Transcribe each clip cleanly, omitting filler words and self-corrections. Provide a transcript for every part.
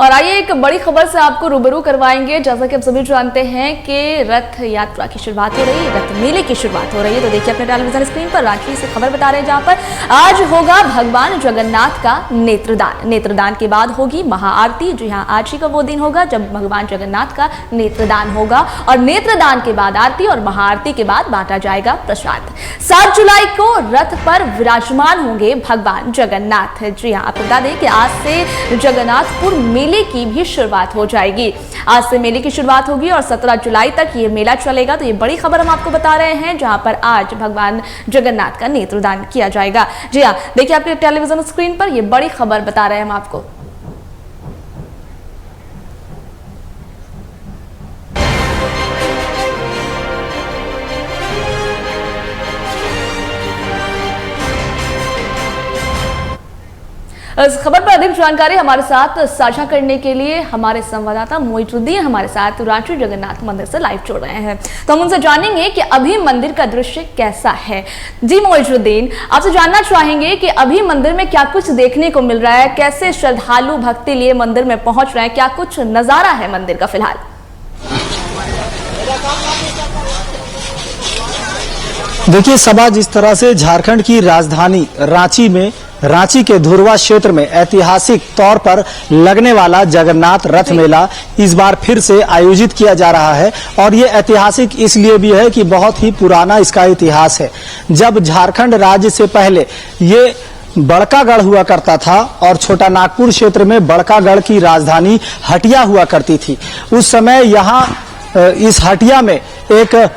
और आइए एक बड़ी खबर से आपको रूबरू करवाएंगे। जैसा कि आप सभी जानते हैं कि रथ यात्रा की शुरुआत हो रही है, रथ मेले की शुरुआत हो रही है। तो देखिए अपने टेलीविजन स्क्रीन पर रांची से खबर बता रहे हैं, जहां पर आज होगा भगवान जगन्नाथ का नेत्रदान। नेत्रदान के बाद होगी महाआरती। जी हाँ, आज ही का वो दिन होगा जब भगवान जगन्नाथ का नेत्रदान होगा और नेत्रदान के बाद आरती और महाआरती के बाद बांटा जाएगा प्रसाद। 7 जुलाई को रथ पर विराजमान होंगे भगवान जगन्नाथ। जी हाँ, आपको बता दें कि आज से जगन्नाथपुर मेले की भी शुरुआत हो जाएगी। आज से मेले की शुरुआत होगी और 17 जुलाई तक ये मेला चलेगा। तो ये बड़ी खबर हम आपको बता रहे हैं, जहां पर आज भगवान जगन्नाथ का नेत्रदान किया जाएगा। जी हाँ, देखिए आपके टेलीविजन स्क्रीन पर ये बड़ी खबर बता रहे हैं हम आपको। इस खबर पर अधिक जानकारी हमारे साथ साझा करने के लिए हमारे संवाददाता मोइजुद्दीन हमारे साथ रांची जगन्नाथ मंदिर से लाइव जुड़ रहे हैं। तो हम उनसे जानेंगे कि अभी मंदिर का दृश्य कैसा है। जी मोइजुद्दीन, आपसे जानना चाहेंगे कि अभी मंदिर में क्या कुछ देखने को मिल रहा है, कैसे श्रद्धालु भक्ति लिए मंदिर में पहुंच रहे हैं, क्या कुछ नजारा है मंदिर का फिलहाल? देखिए सभा, जिस तरह से झारखंड की राजधानी रांची के धुरवा क्षेत्र में ऐतिहासिक तौर पर लगने वाला जगन्नाथ रथ मेला इस बार फिर से आयोजित किया जा रहा है। और ये ऐतिहासिक इसलिए भी है कि बहुत ही पुराना इसका इतिहास है। जब झारखंड राज्य से पहले ये बड़कागढ़ हुआ करता था और छोटा नागपुर क्षेत्र में बड़कागढ़ की राजधानी हटिया हुआ करती थी। उस समय यहाँ इस हटिया में एक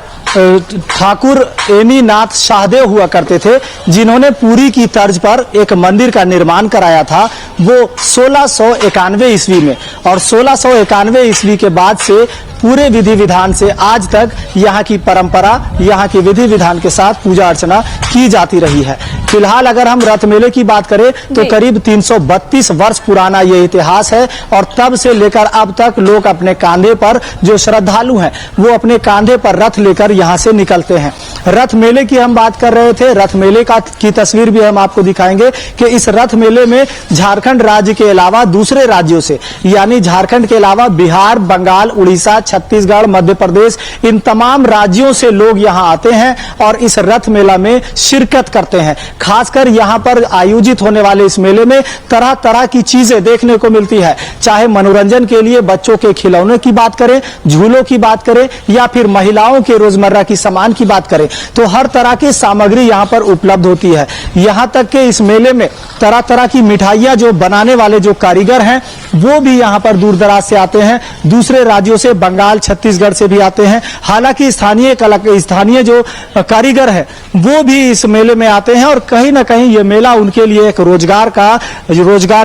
ठाकुर एनीनाथ शाहदेव हुआ करते थे, जिन्होंने पुरी की तर्ज पर एक मंदिर का निर्माण कराया था। वो 1691 ईस्वी में, और 1691 ईस्वी के बाद से पूरे विधि विधान से आज तक यहाँ की परंपरा, यहाँ की विधि विधान के साथ पूजा अर्चना की जाती रही है। फिलहाल अगर हम रथ मेले की बात करें तो करीब 332 वर्ष पुराना ये इतिहास है। और तब से लेकर अब तक लोग अपने कांधे पर, जो श्रद्धालु हैं वो अपने कांधे पर रथ लेकर यहाँ से निकलते हैं। रथ मेले की हम बात कर रहे थे, रथ मेले की तस्वीर भी हम आपको दिखाएंगे कि इस रथ मेले में झारखंड राज्य के अलावा दूसरे राज्यों से, यानी झारखंड के अलावा बिहार, बंगाल, उड़ीसा, छत्तीसगढ़, मध्य प्रदेश, इन तमाम राज्यों से लोग यहाँ आते हैं और इस रथ मेला में शिरकत करते हैं। खासकर यहाँ पर आयोजित होने वाले इस मेले में तरह तरह की चीजें देखने को मिलती है। चाहे मनोरंजन के लिए बच्चों के खिलौने की बात करें, झूलों की बात करें, या फिर महिलाओं के रोजमर्रा की सामान की बात करें, तो हर तरह की सामग्री यहाँ पर उपलब्ध होती है। यहाँ तक कि इस मेले में तरह तरह की मिठाइयां जो बनाने वाले जो कारीगर हैं वो भी यहाँ पर दूर दराज से आते हैं। दूसरे राज्यों से, बंगाल, छत्तीसगढ़ से भी आते हैं। हालांकि स्थानीय जो कारीगर है वो भी इस मेले में आते हैं और कहीं ना कहीं ये मेला उनके लिए एक रोजगार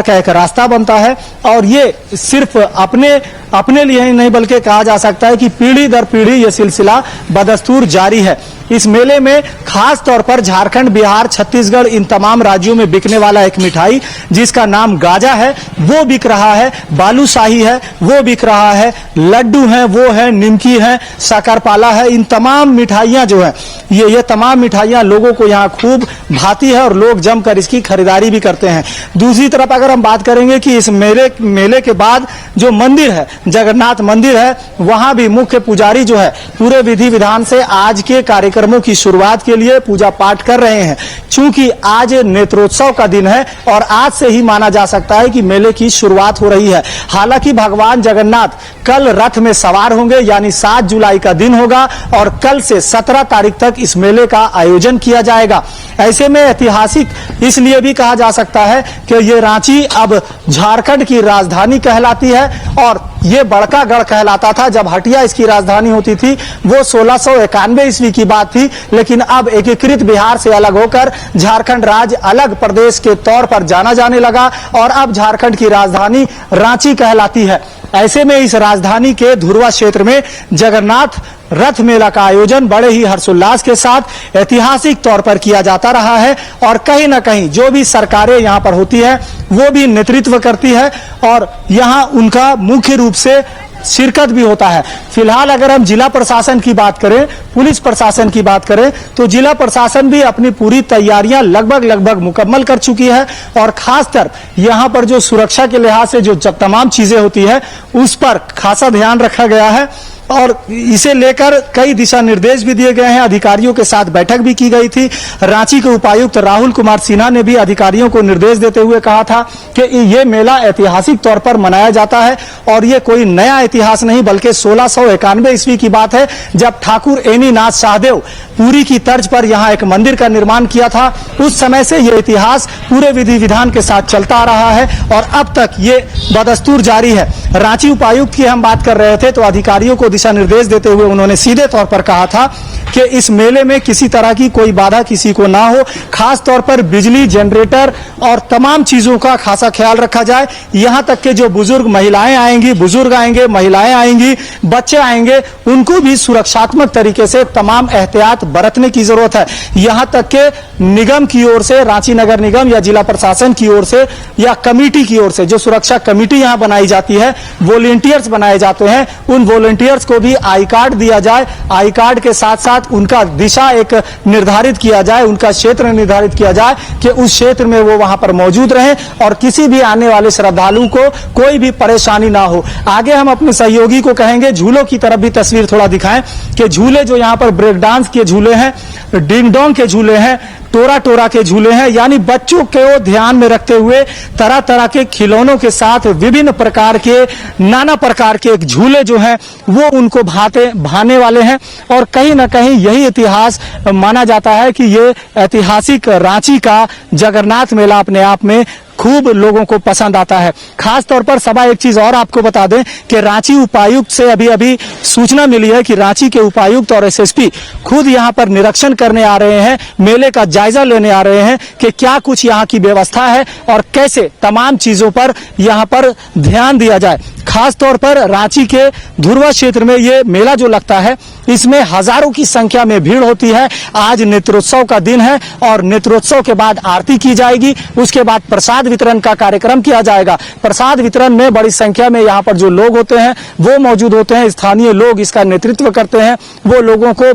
का एक रास्ता बनता है। और ये सिर्फ अपने लिए ही नहीं, बल्कि कहा जा सकता है कि पीढ़ी दर पीढ़ी ये सिलसिला बदस्तूर जारी है। इस मेले में खास तौर पर झारखंड, बिहार, छत्तीसगढ़, इन तमाम राज्यों में बिकने वाला एक मिठाई जिसका नाम गाजा है वो बिक रहा है, बालूशाही है वो बिक रहा है, लड्डू हैं वो है, निमकी है, शकरपाला है। इन तमाम मिठाइयां जो है ये तमाम मिठाइयां लोगों को यहाँ खूब भाती है और लोग जमकर इसकी खरीदारी भी करते हैं। दूसरी तरफ अगर हम बात करेंगे कि इस मेले के बाद जो मंदिर है, जगन्नाथ मंदिर है, वहां भी मुख्य पुजारी जो है पूरे विधि विधान से आज के कार्यक्रमों की शुरुआत के लिए पूजा पाठ कर रहे हैं। चूंकि आज नेत्रोत्सव का दिन है और आज से ही माना जा सकता है कि मेले की शुरुआत हो रही है। हालांकि भगवान जगन्नाथ कल रथ में सवार होंगे, यानी 7 जुलाई का दिन होगा और कल से 17 तारीख तक इस मेले का आयोजन किया जाएगा। ऐसे में ऐतिहासिक इसलिए भी कहा जा सकता है कि ये रांची अब झारखंड की राजधानी कहलाती है और ये बड़कागढ़ कहलाता था। जब हटिया इसकी राजधानी होती थी वो 1691 ईस्वी की बात थी, लेकिन अब एकीकृत बिहार से अलग होकर झारखंड राज्य अलग प्रदेश के तौर पर जाना जाने लगा और अब झारखंड की राजधानी रांची कहलाती है। ऐसे में इस राजधानी के धुरवा क्षेत्र में जगन्नाथ रथ मेला का आयोजन बड़े ही हर्षोल्लास के साथ ऐतिहासिक तौर पर किया जाता रहा है। और कहीं ना कहीं जो भी सरकारें यहाँ पर होती है वो भी नेतृत्व करती है और यहाँ उनका मुख्य रूप से शिरकत भी होता है। फिलहाल अगर हम जिला प्रशासन की बात करें, पुलिस प्रशासन की बात करें, तो जिला प्रशासन भी अपनी पूरी तैयारियां लगभग मुकम्मल कर चुकी है और खासकर यहां पर जो सुरक्षा के लिहाज से जो तमाम चीजें होती है उस पर खासा ध्यान रखा गया है और इसे लेकर कई दिशा निर्देश भी दिए गए हैं। अधिकारियों के साथ बैठक भी की गई थी। रांची के उपायुक्त राहुल कुमार सिन्हा ने भी अधिकारियों को निर्देश देते हुए कहा था कि ये मेला ऐतिहासिक तौर पर मनाया जाता है और ये कोई नया इतिहास नहीं बल्कि 1691 ईस्वी की बात है, जब ठाकुर एनीनाथ शाहदेव पुरी की तर्ज पर यहाँ एक मंदिर का निर्माण किया था। उस समय से ये इतिहास पूरे विधि विधान के साथ चलता आ रहा है और अब तक ये बदस्तूर जारी है। रांची उपायुक्त की हम बात कर रहे थे तो अधिकारियों को दिशा निर्देश देते हुए उन्होंने सीधे तौर पर कहा था कि इस मेले में किसी तरह की कोई बाधा किसी को ना हो, खास तौर पर बिजली, जनरेटर और तमाम चीजों का खासा ख्याल रखा जाए। यहां तक के जो बुजुर्ग महिलाएं आएंगी, बुजुर्ग आएंगे, महिलाएं आएंगी, बच्चे आएंगे, उनको भी सुरक्षात्मक तरीके से तमाम एहतियात बरतने की जरूरत है। यहां तक के निगम की ओर से, रांची नगर निगम या जिला प्रशासन की ओर से या कमेटी की ओर से जो सुरक्षा कमेटी यहां बनाई जाती है, वॉलेंटियर्स बनाए जाते हैं, उन वॉलेंटियर्स को भी आई कार्ड दिया जाए। आई कार्ड के साथ साथ उनका दिशा एक निर्धारित किया जाए, उनका क्षेत्र निर्धारित किया जाए कि उस क्षेत्र में वो वहां पर मौजूद रहे और किसी भी आने वाले श्रद्धालु को कोई भी परेशानी ना हो। आगे हम अपने सहयोगी को कहेंगे झूलों की तरफ भी तस्वीर थोड़ा दिखाएं कि झूले जो यहाँ पर ब्रेक डांस के झूले हैं, डिंग डोंग के झूले हैं, टोरा टोरा के झूले हैं, यानी बच्चों को ध्यान में रखते हुए तरह तरह के खिलौनों के साथ विभिन्न प्रकार के नाना प्रकार के झूले जो हैं वो उनको भाने वाले हैं और कहीं ना कहीं यही इतिहास माना जाता है कि ये ऐतिहासिक रांची का जगन्नाथ मेला अपने आप में खूब लोगों को पसंद आता है। खास तौर पर सभा एक चीज और आपको बता दें कि रांची उपायुक्त से अभी सूचना मिली है कि रांची के उपायुक्त और एसएसपी खुद यहां पर निरीक्षण करने आ रहे हैं, मेले का जायजा लेने आ रहे हैं कि क्या कुछ यहां की व्यवस्था है और कैसे तमाम चीजों पर यहां पर ध्यान दिया जाए। खास तौर पर रांची के धुरवा क्षेत्र में ये मेला जो लगता है इसमें हजारों की संख्या में भीड़ होती है। आज नेत्रोत्सव का दिन है और नेत्रोत्सव के बाद आरती की जाएगी, उसके बाद प्रसाद वितरण का कार्यक्रम किया जाएगा। प्रसाद वितरण में बड़ी संख्या में यहाँ पर जो लोग होते हैं वो मौजूद होते हैं, स्थानीय लोग इसका नेतृत्व करते हैं। वो लोगों को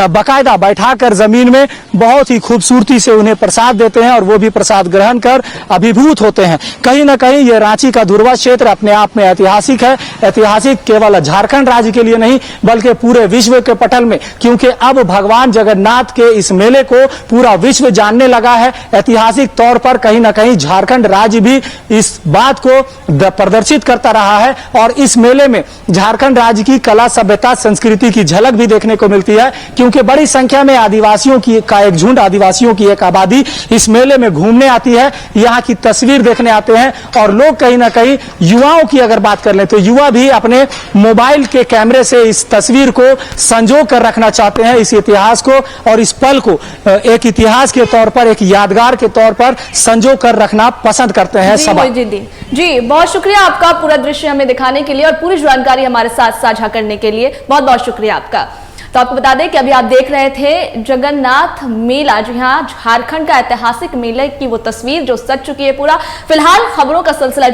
बाकायदा बैठाकर जमीन में बहुत ही खूबसूरती से उन्हें प्रसाद देते हैं और वो भी प्रसाद ग्रहण कर अभिभूत होते हैं। कहीं ना कहीं ये रांची का धुरवा क्षेत्र अपने आप में ऐतिहासिक है। ऐतिहासिक केवल झारखंड राज्य के लिए नहीं बल्कि पूरे विश्व के पटल में, क्योंकि अब भगवान जगन्नाथ के इस मेले को पूरा विश्व जानने लगा है। ऐतिहासिक तौर पर कहीं ना कहीं झारखंड राज्य भी इस बात को प्रदर्शित करता रहा है और इस मेले में झारखंड राज्य की कला, सभ्यता, संस्कृति की झलक भी देखने को मिलती है, क्योंकि बड़ी संख्या में आदिवासियों का एक झुंड, आदिवासियों की एक आबादी इस मेले में घूमने आती है, यहाँ की तस्वीर देखने आते हैं और लोग कहीं ना कहीं युवाओं की अगर बात कर लें तो युवा भी अपने मोबाइल के कैमरे से इस तस्वीर को संजो कर रखना चाहते हैं, इस इतिहास को और इस पल को एक इतिहास के तौर पर, एक यादगार के तौर पर संजो कर रखना पसंद करते हैं। जी बहुत शुक्रिया आपका पूरा दृश्य हमें दिखाने के लिए और पूरी जानकारी हमारे साथ साझा करने के लिए बहुत बहुत शुक्रिया आपका। तो आपको बता दें कि अभी आप देख रहे थे जगन्नाथ मेला, जी हाँ, झारखंड का ऐतिहासिक मेले की वो तस्वीर जो सज चुकी है पूरा। फिलहाल खबरों का सिलसिला